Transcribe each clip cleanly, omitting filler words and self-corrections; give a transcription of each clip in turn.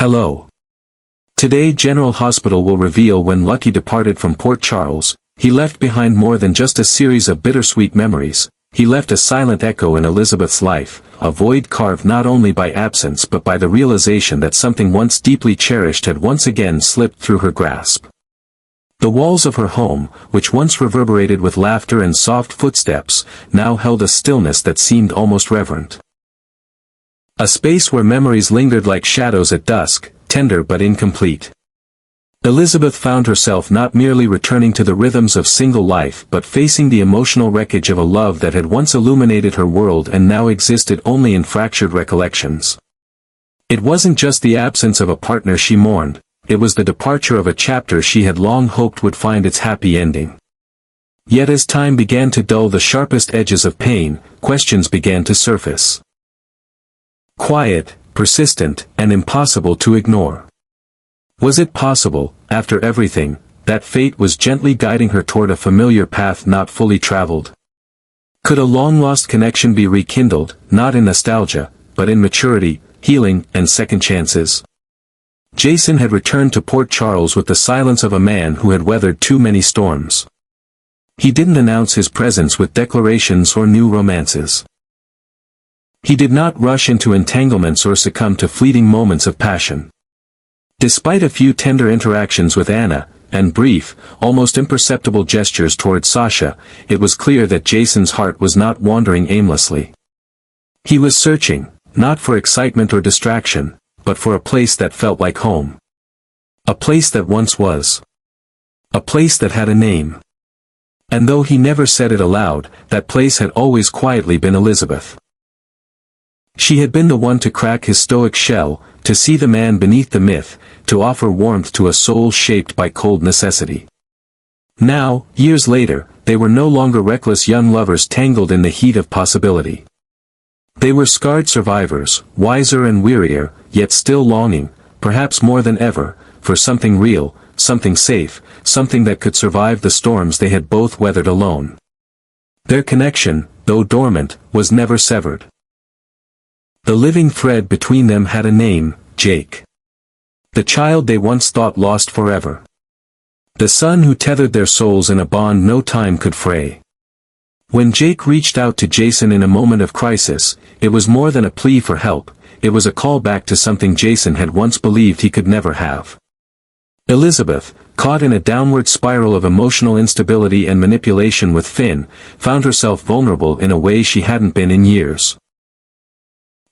Hello. Today General Hospital will reveal when Lucky departed from Port Charles. He left behind more than just a series of bittersweet memories. He left a silent echo in Elizabeth's life, a void carved not only by absence but by the realization that something once deeply cherished had once again slipped through her grasp. The walls of her home, which once reverberated with laughter and soft footsteps, now held a stillness that seemed almost reverent. A space where memories lingered like shadows at dusk, tender but incomplete. Elizabeth found herself not merely returning to the rhythms of single life but facing the emotional wreckage of a love that had once illuminated her world and now existed only in fractured recollections. It wasn't just the absence of a partner she mourned, it was the departure of a chapter she had long hoped would find its happy ending. Yet as time began to dull the sharpest edges of pain, questions began to surface. Quiet, persistent, and impossible to ignore. Was it possible, after everything, that fate was gently guiding her toward a familiar path not fully traveled? Could a long-lost connection be rekindled, not in nostalgia, but in maturity, healing, and second chances? Jason had returned to Port Charles with the silence of a man who had weathered too many storms. He didn't announce his presence with declarations or new romances. He did not rush into entanglements or succumb to fleeting moments of passion. Despite a few tender interactions with Anna, and brief, almost imperceptible gestures toward Sasha, it was clear that Jason's heart was not wandering aimlessly. He was searching, not for excitement or distraction, but for a place that felt like home. A place that once was. A place that had a name. And though he never said it aloud, that place had always quietly been Elizabeth. She had been the one to crack his stoic shell, to see the man beneath the myth, to offer warmth to a soul shaped by cold necessity. Now, years later, they were no longer reckless young lovers tangled in the heat of possibility. They were scarred survivors, wiser and wearier, yet still longing, perhaps more than ever, for something real, something safe, something that could survive the storms they had both weathered alone. Their connection, though dormant, was never severed. The living thread between them had a name, Jake. The child they once thought lost forever. The son who tethered their souls in a bond no time could fray. When Jake reached out to Jason in a moment of crisis, it was more than a plea for help, it was a call back to something Jason had once believed he could never have. Elizabeth, caught in a downward spiral of emotional instability and manipulation with Finn, found herself vulnerable in a way she hadn't been in years.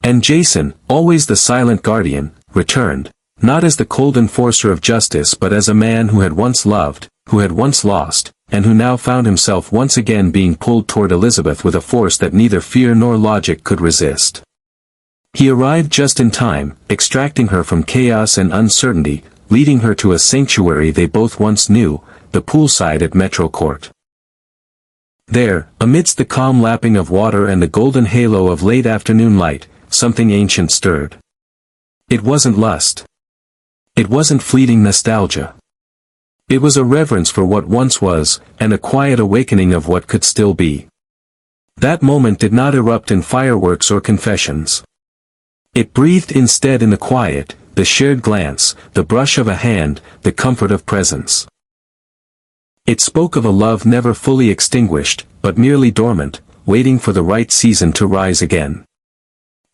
And Jason, always the silent guardian, returned, not as the cold enforcer of justice but as a man who had once loved, who had once lost, and who now found himself once again being pulled toward Elizabeth with a force that neither fear nor logic could resist. He arrived just in time, extracting her from chaos and uncertainty, leading her to a sanctuary they both once knew, the poolside at Metro Court. There, amidst the calm lapping of water and the golden halo of late afternoon light, something ancient stirred. It wasn't lust. It wasn't fleeting nostalgia. It was a reverence for what once was, and a quiet awakening of what could still be. That moment did not erupt in fireworks or confessions. It breathed instead in the quiet, the shared glance, the brush of a hand, the comfort of presence. It spoke of a love never fully extinguished, but merely dormant, waiting for the right season to rise again.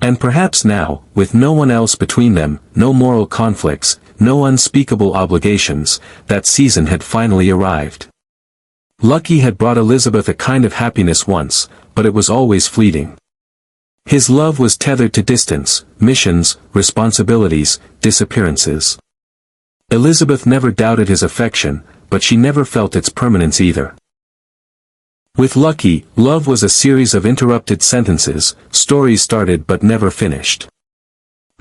And perhaps now, with no one else between them, no moral conflicts, no unspeakable obligations, that season had finally arrived. Lucky had brought Elizabeth a kind of happiness once, but it was always fleeting. His love was tethered to distance, missions, responsibilities, disappearances. Elizabeth never doubted his affection, but she never felt its permanence either. With Lucky, love was a series of interrupted sentences, stories started but never finished.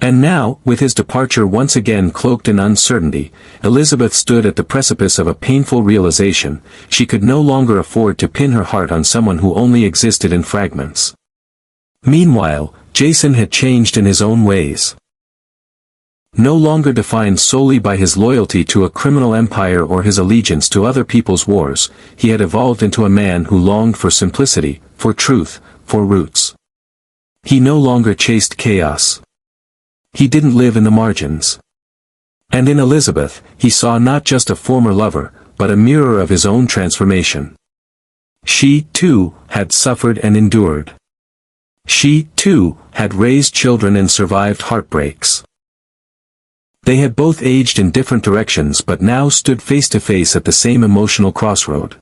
And now, with his departure once again cloaked in uncertainty, Elizabeth stood at the precipice of a painful realization: she could no longer afford to pin her heart on someone who only existed in fragments. Meanwhile, Jason had changed in his own ways. No longer defined solely by his loyalty to a criminal empire or his allegiance to other people's wars, he had evolved into a man who longed for simplicity, for truth, for roots. He no longer chased chaos. He didn't live in the margins. And in Elizabeth, he saw not just a former lover, but a mirror of his own transformation. She, too, had suffered and endured. She, too, had raised children and survived heartbreaks. They had both aged in different directions but now stood face to face at the same emotional crossroad.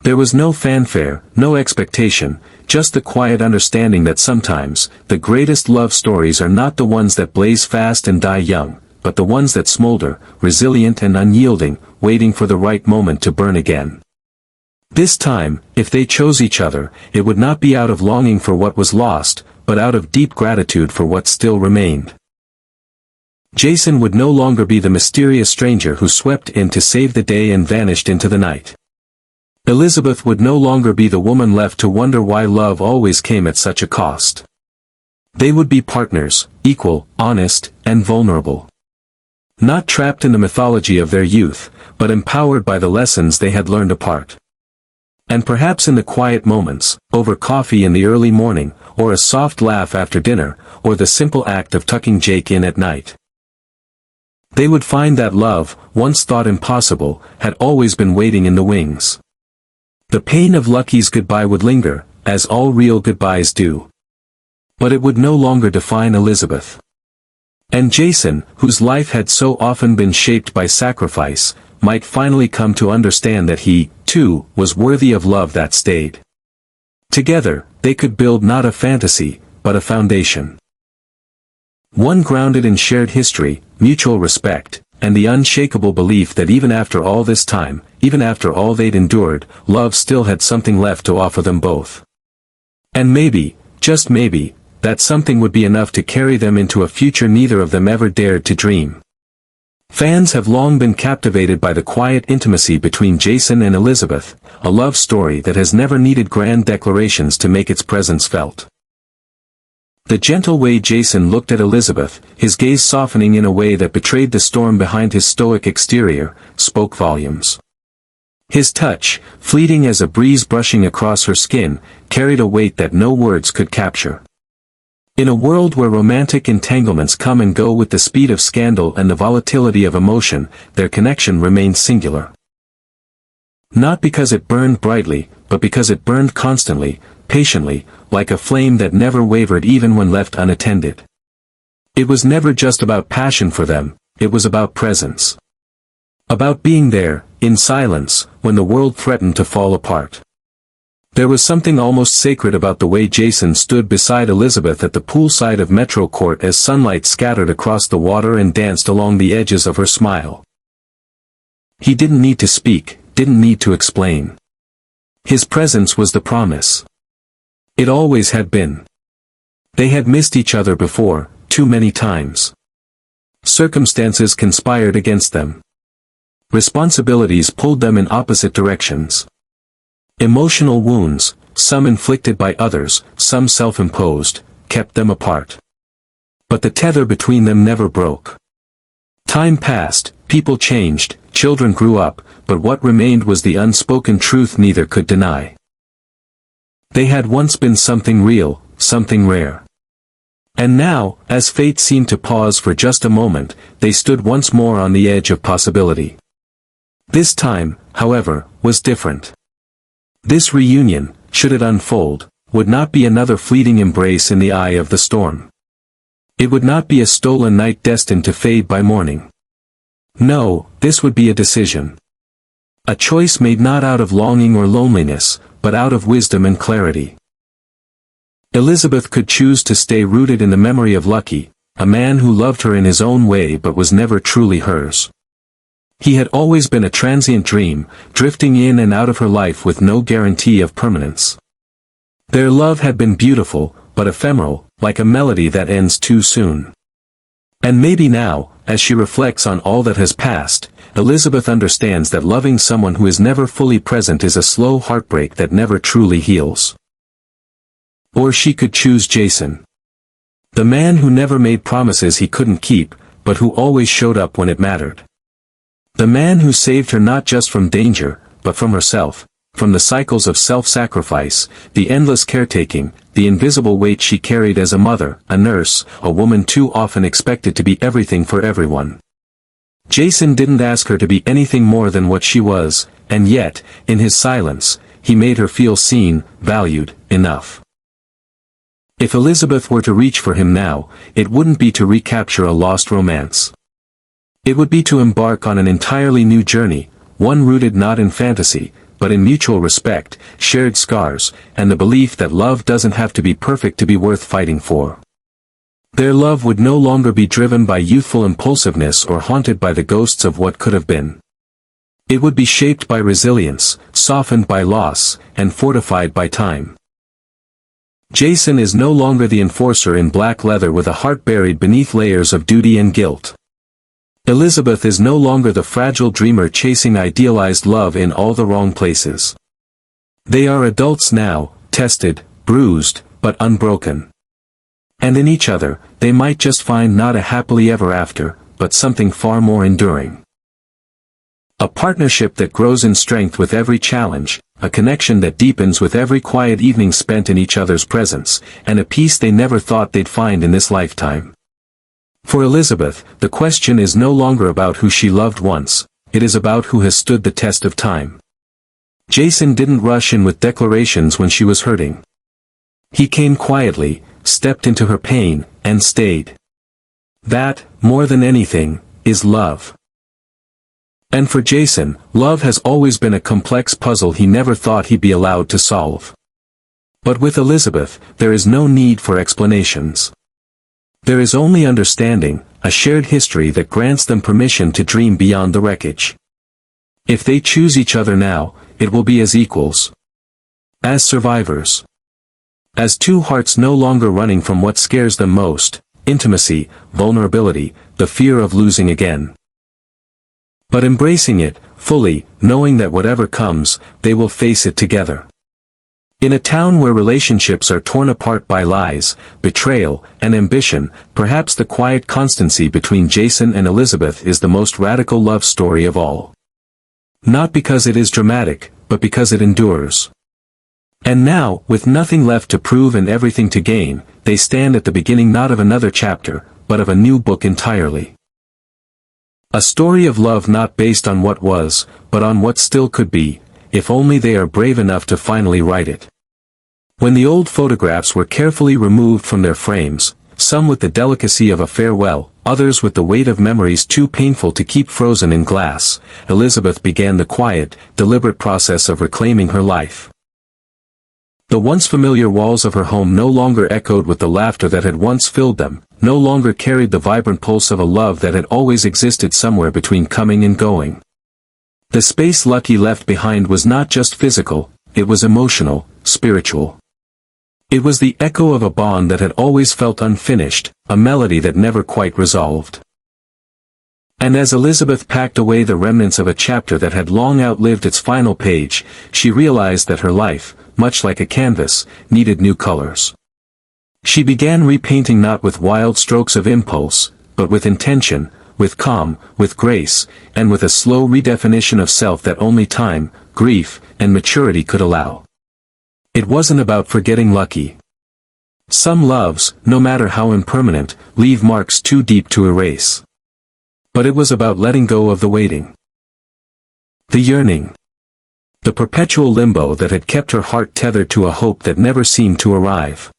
There was no fanfare, no expectation, just the quiet understanding that sometimes, the greatest love stories are not the ones that blaze fast and die young, but the ones that smolder, resilient and unyielding, waiting for the right moment to burn again. This time, if they chose each other, it would not be out of longing for what was lost, but out of deep gratitude for what still remained. Jason would no longer be the mysterious stranger who swept in to save the day and vanished into the night. Elizabeth would no longer be the woman left to wonder why love always came at such a cost. They would be partners, equal, honest, and vulnerable. Not trapped in the mythology of their youth, but empowered by the lessons they had learned apart. And perhaps in the quiet moments, over coffee in the early morning, or a soft laugh after dinner, or the simple act of tucking Jake in at night, they would find that love, once thought impossible, had always been waiting in the wings. The pain of Lucky's goodbye would linger, as all real goodbyes do. But it would no longer define Elizabeth. And Jason, whose life had so often been shaped by sacrifice, might finally come to understand that he, too, was worthy of love that stayed. Together, they could build not a fantasy, but a foundation. One grounded in shared history, mutual respect, and the unshakable belief that even after all this time, even after all they'd endured, love still had something left to offer them both. And maybe, just maybe, that something would be enough to carry them into a future neither of them ever dared to dream. Fans have long been captivated by the quiet intimacy between Jason and Elizabeth, a love story that has never needed grand declarations to make its presence felt. The gentle way Jason looked at Elizabeth, his gaze softening in a way that betrayed the storm behind his stoic exterior, spoke volumes. His touch, fleeting as a breeze brushing across her skin, carried a weight that no words could capture. In a world where romantic entanglements come and go with the speed of scandal and the volatility of emotion, their connection remained singular. Not because it burned brightly, but because it burned constantly, patiently, like a flame that never wavered even when left unattended. It was never just about passion for them, it was about presence. About being there, in silence, when the world threatened to fall apart. There was something almost sacred about the way Jason stood beside Elizabeth at the poolside of Metro Court as sunlight scattered across the water and danced along the edges of her smile. He didn't need to speak, didn't need to explain. His presence was the promise. It always had been. They had missed each other before, too many times. Circumstances conspired against them. Responsibilities pulled them in opposite directions. Emotional wounds, some inflicted by others, some self-imposed, kept them apart. But the tether between them never broke. Time passed, people changed, children grew up, but what remained was the unspoken truth neither could deny. They had once been something real, something rare. And now, as fate seemed to pause for just a moment, they stood once more on the edge of possibility. This time, however, was different. This reunion, should it unfold, would not be another fleeting embrace in the eye of the storm. It would not be a stolen night destined to fade by morning. No, this would be a decision. A choice made not out of longing or loneliness, but out of wisdom and clarity. Elizabeth could choose to stay rooted in the memory of Lucky, a man who loved her in his own way but was never truly hers. He had always been a transient dream, drifting in and out of her life with no guarantee of permanence. Their love had been beautiful, but ephemeral, like a melody that ends too soon. And maybe now, as she reflects on all that has passed, Elizabeth understands that loving someone who is never fully present is a slow heartbreak that never truly heals. Or she could choose Jason. The man who never made promises he couldn't keep, but who always showed up when it mattered. The man who saved her not just from danger, but from herself, from the cycles of self-sacrifice, the endless caretaking, the invisible weight she carried as a mother, a nurse, a woman too often expected to be everything for everyone. Jason didn't ask her to be anything more than what she was, and yet, in his silence, he made her feel seen, valued, enough. If Elizabeth were to reach for him now, it wouldn't be to recapture a lost romance. It would be to embark on an entirely new journey, one rooted not in fantasy, but in mutual respect, shared scars, and the belief that love doesn't have to be perfect to be worth fighting for. Their love would no longer be driven by youthful impulsiveness or haunted by the ghosts of what could have been. It would be shaped by resilience, softened by loss, and fortified by time. Jason is no longer the enforcer in black leather with a heart buried beneath layers of duty and guilt. Elizabeth is no longer the fragile dreamer chasing idealized love in all the wrong places. They are adults now, tested, bruised, but unbroken. And in each other, they might just find not a happily ever after, but something far more enduring. A partnership that grows in strength with every challenge, a connection that deepens with every quiet evening spent in each other's presence, and a peace they never thought they'd find in this lifetime. For Elizabeth, the question is no longer about who she loved once, it is about who has stood the test of time. Jason didn't rush in with declarations when she was hurting. He came quietly, stepped into her pain, and stayed. That, more than anything, is love. And for Jason, love has always been a complex puzzle he never thought he'd be allowed to solve. But with Elizabeth, there is no need for explanations. There is only understanding, a shared history that grants them permission to dream beyond the wreckage. If they choose each other now, it will be as equals. As survivors. As two hearts no longer running from what scares them most, intimacy, vulnerability, the fear of losing again. But embracing it, fully, knowing that whatever comes, they will face it together. In a town where relationships are torn apart by lies, betrayal, and ambition, perhaps the quiet constancy between Jason and Elizabeth is the most radical love story of all. Not because it is dramatic, but because it endures. And now, with nothing left to prove and everything to gain, they stand at the beginning not of another chapter, but of a new book entirely. A story of love not based on what was, but on what still could be, if only they are brave enough to finally write it. When the old photographs were carefully removed from their frames, some with the delicacy of a farewell, others with the weight of memories too painful to keep frozen in glass, Elizabeth began the quiet, deliberate process of reclaiming her life. The once familiar walls of her home no longer echoed with the laughter that had once filled them, no longer carried the vibrant pulse of a love that had always existed somewhere between coming and going. The space Lucky left behind was not just physical, it was emotional, spiritual. It was the echo of a bond that had always felt unfinished, a melody that never quite resolved. And as Elizabeth packed away the remnants of a chapter that had long outlived its final page, she realized that her life, much like a canvas, needed new colors. She began repainting not with wild strokes of impulse, but with intention, with calm, with grace, and with a slow redefinition of self that only time, grief, and maturity could allow. It wasn't about forgetting Lucky. Some loves, no matter how impermanent, leave marks too deep to erase. But it was about letting go of the waiting. The yearning. The perpetual limbo that had kept her heart tethered to a hope that never seemed to arrive.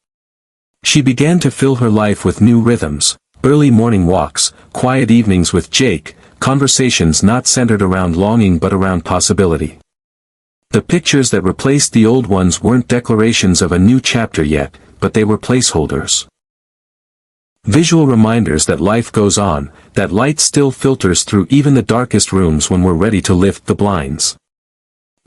She began to fill her life with new rhythms, early morning walks, quiet evenings with Jake, conversations not centered around longing but around possibility. The pictures that replaced the old ones weren't declarations of a new chapter yet, but they were placeholders. Visual reminders that life goes on, that light still filters through even the darkest rooms when we're ready to lift the blinds.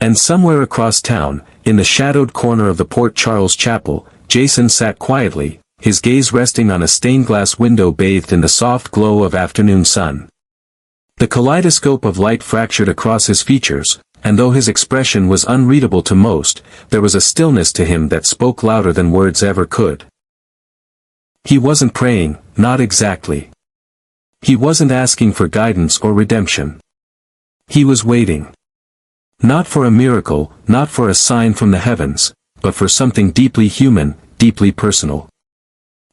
And somewhere across town, in the shadowed corner of the Port Charles Chapel, Jason sat quietly, his gaze resting on a stained glass window bathed in the soft glow of afternoon sun. The kaleidoscope of light fractured across his features, and though his expression was unreadable to most, there was a stillness to him that spoke louder than words ever could. He wasn't praying, not exactly. He wasn't asking for guidance or redemption. He was waiting. Not for a miracle, not for a sign from the heavens, but for something deeply human, deeply personal.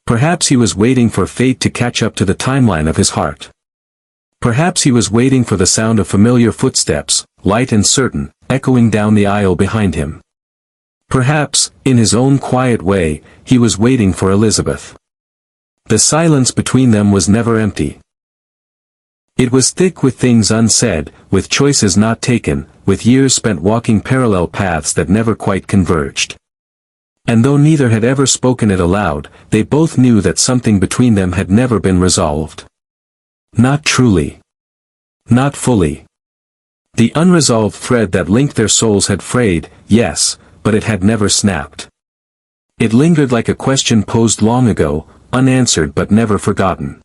Perhaps he was waiting for fate to catch up to the timeline of his heart. Perhaps he was waiting for the sound of familiar footsteps, light and certain, echoing down the aisle behind him. Perhaps, in his own quiet way, he was waiting for Elizabeth. The silence between them was never empty. It was thick with things unsaid, with choices not taken, with years spent walking parallel paths that never quite converged. And though neither had ever spoken it aloud, they both knew that something between them had never been resolved. Not truly. Not fully. The unresolved thread that linked their souls had frayed, yes, but it had never snapped. It lingered like a question posed long ago, unanswered but never forgotten.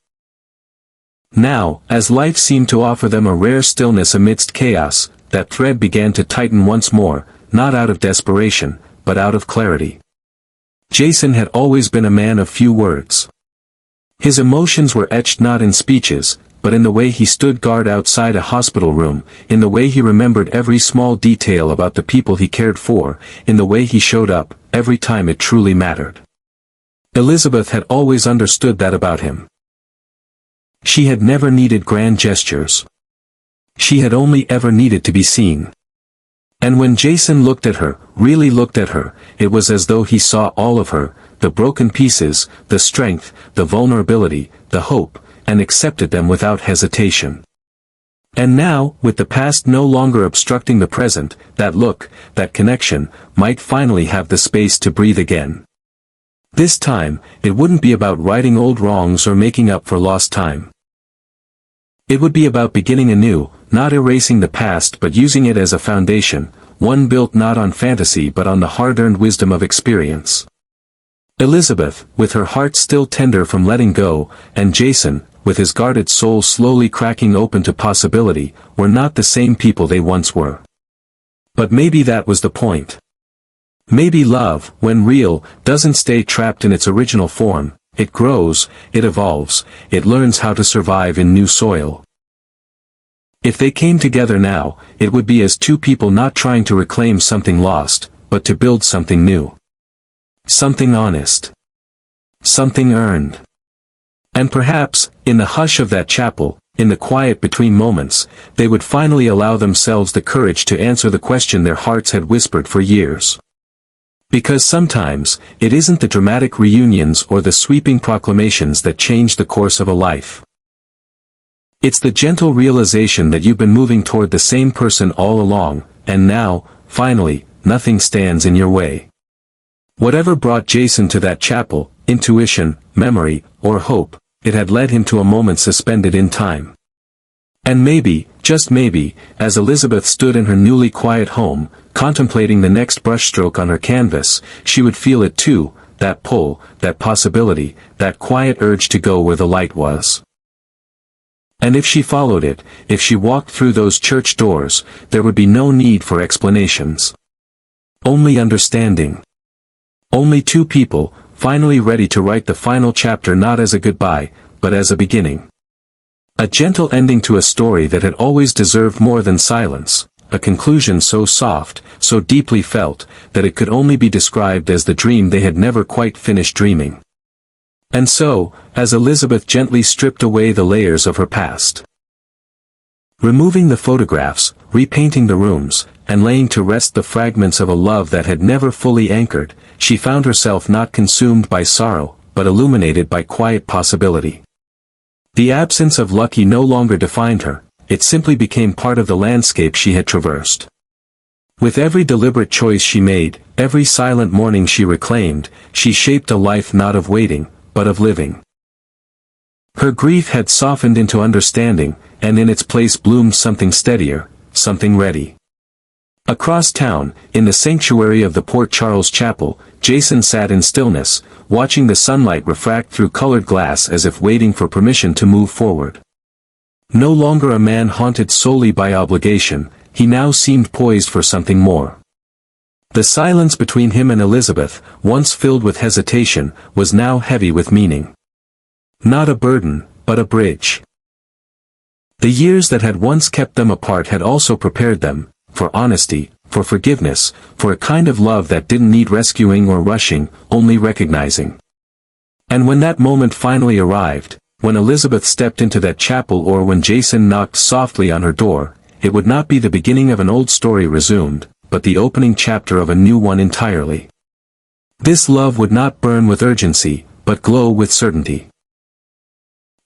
Now, as life seemed to offer them a rare stillness amidst chaos, that thread began to tighten once more, not out of desperation, but out of clarity. Jason had always been a man of few words. His emotions were etched not in speeches, but in the way he stood guard outside a hospital room, in the way he remembered every small detail about the people he cared for, in the way he showed up, every time it truly mattered. Elizabeth had always understood that about him. She had never needed grand gestures. She had only ever needed to be seen. And when Jason looked at her, really looked at her, it was as though he saw all of her, the broken pieces, the strength, the vulnerability, the hope, and accepted them without hesitation. And now, with the past no longer obstructing the present, that look, that connection, might finally have the space to breathe again. This time, it wouldn't be about righting old wrongs or making up for lost time. It would be about beginning anew, not erasing the past but using it as a foundation, one built not on fantasy but on the hard-earned wisdom of experience. Elizabeth, with her heart still tender from letting go, and Jason, with his guarded soul slowly cracking open to possibility, were not the same people they once were. But maybe that was the point. Maybe love, when real, doesn't stay trapped in its original form, it grows, it evolves, it learns how to survive in new soil. If they came together now, it would be as two people not trying to reclaim something lost, but to build something new. Something honest. Something earned. And perhaps, in the hush of that chapel, in the quiet between moments, they would finally allow themselves the courage to answer the question their hearts had whispered for years. Because sometimes, it isn't the dramatic reunions or the sweeping proclamations that change the course of a life. It's the gentle realization that you've been moving toward the same person all along, and now, finally, nothing stands in your way. Whatever brought Jason to that chapel, intuition, memory, or hope, it had led him to a moment suspended in time. And maybe, just maybe, as Elizabeth stood in her newly quiet home, contemplating the next brushstroke on her canvas, she would feel it too, that pull, that possibility, that quiet urge to go where the light was. And if she followed it, if she walked through those church doors, there would be no need for explanations. Only understanding. Only two people, finally ready to write the final chapter not as a goodbye, but as a beginning. A gentle ending to a story that had always deserved more than silence, a conclusion so soft, so deeply felt, that it could only be described as the dream they had never quite finished dreaming. And so, as Elizabeth gently stripped away the layers of her past, removing the photographs, repainting the rooms, and laying to rest the fragments of a love that had never fully anchored, she found herself not consumed by sorrow, but illuminated by quiet possibility. The absence of Lucky no longer defined her, it simply became part of the landscape she had traversed. With every deliberate choice she made, every silent morning she reclaimed, she shaped a life not of waiting, but of living. Her grief had softened into understanding, and in its place bloomed something steadier, something ready. Across town, in the sanctuary of the Port Charles Chapel, Jason sat in stillness, watching the sunlight refract through colored glass as if waiting for permission to move forward. No longer a man haunted solely by obligation, he now seemed poised for something more. The silence between him and Elizabeth, once filled with hesitation, was now heavy with meaning. Not a burden, but a bridge. The years that had once kept them apart had also prepared them, for honesty, for forgiveness, for a kind of love that didn't need rescuing or rushing, only recognizing. And when that moment finally arrived, When Elizabeth stepped into that chapel or when Jason knocked softly on her door, it would not be the beginning of an old story resumed, but the opening chapter of a new one entirely. This love would not burn with urgency, but glow with certainty.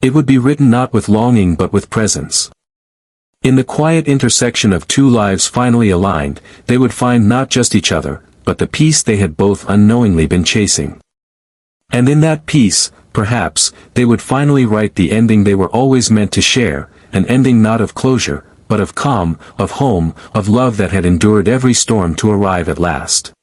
It would be written not with longing but with presence. In the quiet intersection of two lives finally aligned, they would find not just each other, but the peace they had both unknowingly been chasing. And in that peace, perhaps, they would finally write the ending they were always meant to share, an ending not of closure, but of calm, of home, of love that had endured every storm to arrive at last.